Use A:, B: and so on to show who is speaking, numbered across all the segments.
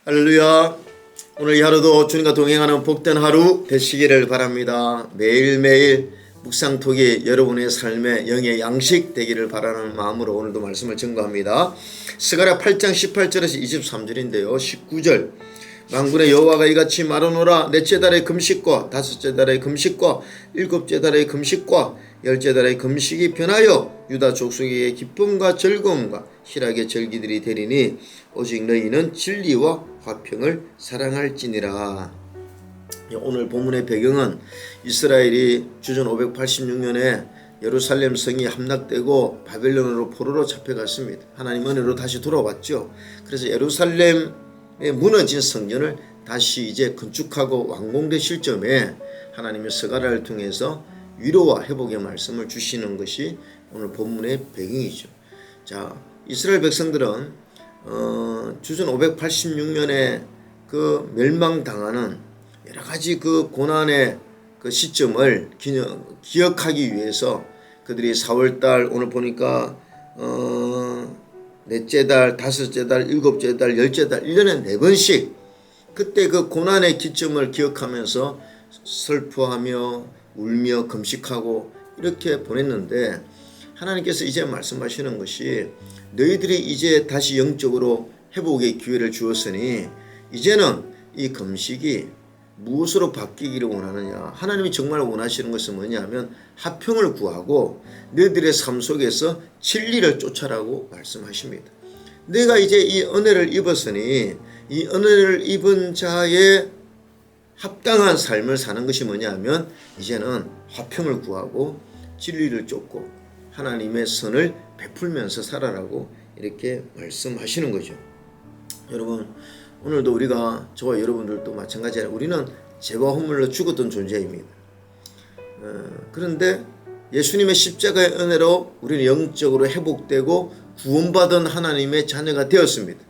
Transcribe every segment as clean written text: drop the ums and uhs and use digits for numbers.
A: 할렐루야. 오늘 이 하루도 주님과 동행하는 복된 하루 되시기를 바랍니다. 매일매일 묵상톡이 여러분의 삶의 영의 양식 되기를 바라는 마음으로 오늘도 말씀을 증거합니다. 스가랴 8장 18절에서 23절인데요. 19절 만군의 여호와가 이같이 말하노라. 넷째 달의 금식과 다섯째 달의 금식과 일곱째 달의 금식과 열째 달의 금식이 변하여 유다 족속에게 기쁨과 즐거움과 희락의 절기들이 되리니 오직 너희는 진리와 화평을 사랑할지니라. 오늘 본문의 배경은 이스라엘이 주전 586년에 예루살렘 성이 함락되고 바벨론으로 포로로 잡혀갔습니다. 하나님 은혜로 다시 돌아왔죠. 그래서 예루살렘에 무너진 성전을 다시 이제 건축하고 완공된 시점에 하나님의 스가랴를 통해서 위로와 회복의 말씀을 주시는 것이 오늘 본문의 배경이죠. 자, 이스라엘 백성들은 주전 586년에 그 멸망당하는 여러 가지 그 고난의 그 시점을 기억하기 위해서 그들이 4월달 오늘 보니까 넷째 달, 다섯째 달, 일곱째 달, 열째 달 1년에 4번씩 그때 그 고난의 기점을 기억하면서 슬퍼하며 울며 금식하고 이렇게 보냈는데 하나님께서 이제 말씀하시는 것이 너희들이 이제 다시 영적으로 회복의 기회를 주었으니 이제는 이 금식이 무엇으로 바뀌기를 원하느냐. 하나님이 정말 원하시는 것은 뭐냐면 화평을 구하고 너희들의 삶 속에서 진리를 쫓아라고 말씀하십니다. 내가 이제 이 은혜를 입었으니 이 은혜를 입은 자의 합당한 삶을 사는 것이 뭐냐면 이제는 화평을 구하고 진리를 쫓고 하나님의 선을 베풀면서 살아라고 이렇게 말씀하시는 거죠. 여러분 오늘도 우리가 저와 여러분들도 마찬가지로 우리는 죄와 허물로 죽었던 존재입니다. 그런데 예수님의 십자가의 은혜로 우리는 영적으로 회복되고 구원받은 하나님의 자녀가 되었습니다.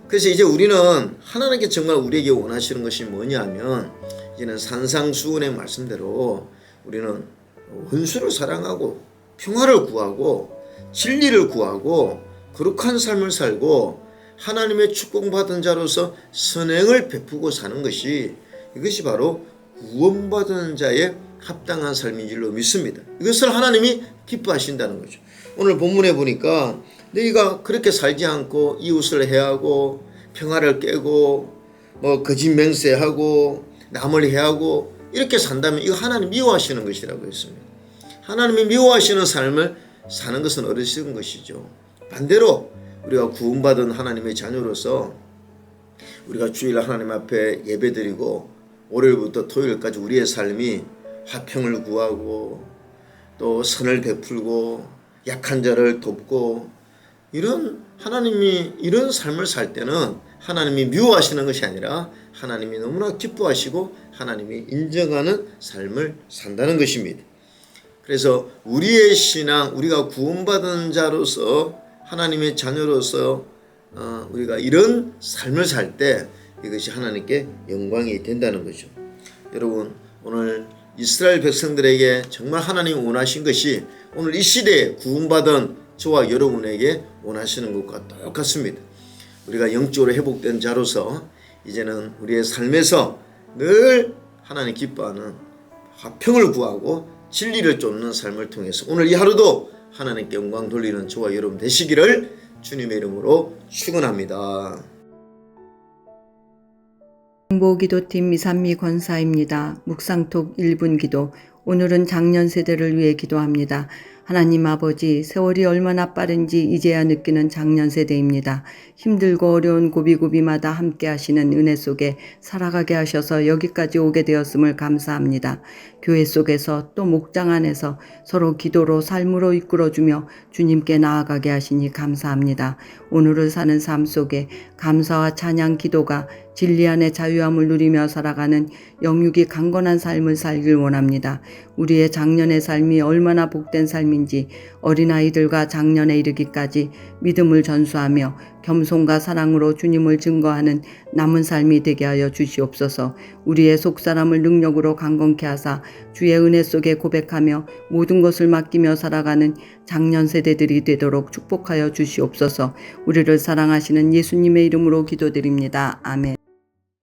A: 그래서 이제 우리는 하나님께 정말 우리에게 원하시는 것이 뭐냐면 이제는 산상수훈의 말씀대로 우리는 원수를 사랑하고 평화를 구하고 진리를 구하고 거룩한 삶을 살고 하나님의 축복받은 자로서 선행을 베푸고 사는 것이 이것이 바로 구원받은 자의 합당한 삶인 줄로 믿습니다. 이것을 하나님이 기뻐하신다는 거죠. 오늘 본문에 보니까 너희가 그렇게 살지 않고 이웃을 해하고 평화를 깨고 거짓 맹세하고 남을 해하고 이렇게 산다면 이거 하나님 미워하시는 것이라고 했습니다. 하나님이 미워하시는 삶을 사는 것은 어리석은 것이죠. 반대로 우리가 구원받은 하나님의 자녀로서 우리가 주일 하나님 앞에 예배드리고 월요일부터 토요일까지 우리의 삶이 화평을 구하고 또 선을 베풀고 약한 자를 돕고 이런 하나님이 이런 삶을 살 때는 하나님이 미워하시는 것이 아니라 하나님이 너무나 기뻐하시고 하나님이 인정하는 삶을 산다는 것입니다. 그래서 우리의 신앙, 우리가 구원받은 자로서 하나님의 자녀로서 우리가 이런 삶을 살 때 이것이 하나님께 영광이 된다는 거죠. 여러분 오늘 이스라엘 백성들에게 정말 하나님이 원하신 것이 오늘 이 시대에 구원받은 저와 여러분에게 원하시는 것과 똑같습니다. 우리가 영적으로 회복된 자로서 이제는 우리의 삶에서 늘 하나님 기뻐하는 화평을 구하고 진리를 쫓는 삶을 통해서 오늘 이 하루도 하나님께 영광 돌리는 저와 여러분 되시기를 주님의 이름으로 축원합니다.
B: 행보기도팀 이산미 권사입니다. 묵상톡 1분 기도. 오늘은 장년 세대를 위해 기도합니다. 하나님 아버지, 세월이 얼마나 빠른지 이제야 느끼는 장년 세대입니다. 힘들고 어려운 고비고비마다 함께 하시는 은혜 속에 살아가게 하셔서 여기까지 오게 되었음을 감사합니다. 교회 속에서 또 목장 안에서 서로 기도로 삶으로 이끌어주며 주님께 나아가게 하시니 감사합니다. 오늘을 사는 삶 속에 감사와 찬양 기도가 진리 안의 자유함을 누리며 살아가는 영육이 강건한 삶을 살길 원합니다. 우리의 작년의 삶이 얼마나 복된 삶인지 삶인지 어린아이들과 장년에 이르기까지 믿음을 전수하며 겸손과 사랑으로 주님을 증거하는 남은 삶이 되게 하여 주시옵소서. 우리의 속사람을 능력으로 강건케 하사 주의 은혜 속에 고백하며 모든 것을 맡기며 살아가는 장년 세대들이 되도록 축복하여 주시옵소서. 우리를 사랑하시는 예수님의 이름으로 기도드립니다. 아멘.